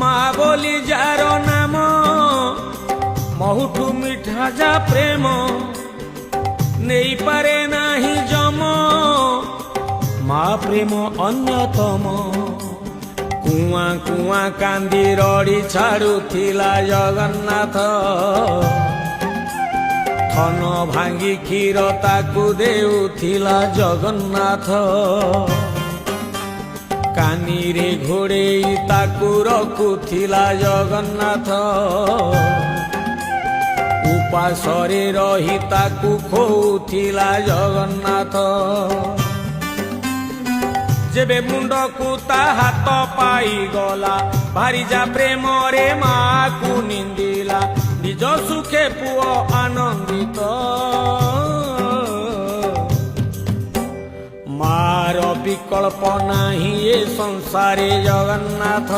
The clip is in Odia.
ମା ବୋଲି ଯାର ନାମ ମହୁଠୁ ମିଠା ଯା ପ୍ରେମ ନେଇପାରେ ନାହିଁ ଜମ ମା ପ୍ରେମ ଅନ୍ୟତମ। କୁଆଁ କୁଆଁ କାନ୍ଦି ରଡ଼ି ଛାଡ଼ୁଥିଲା ଜଗନ୍ନାଥ ଥନ ଭାଙ୍ଗି କ୍ଷୀର ତାକୁ ଦେଉଥିଲା ଜଗନ୍ନାଥ। କାନିରେ ଘୋଡ଼େଇ ତାକୁ ରଖୁଥିଲା ଜଗନ୍ନାଥ ଉପାସରେ ରହି ତାକୁ ଖୋଉଥିଲା ଜଗନ୍ନାଥ। ଯେବେ ମୁଣ୍ଡକୁ ତା ହାତ ପାଇଗଲା ଭାରିଯା ପ୍ରେମରେ ମାକୁ ନିନ୍ଦିଲା ନିଜ ସୁଖେ ପୁଅ ଆନନ୍ଦିତ। ମାର ବିକଳ୍ପ ନାହିଁ ଏ ସଂସାରେ ଜଗନ୍ନାଥ।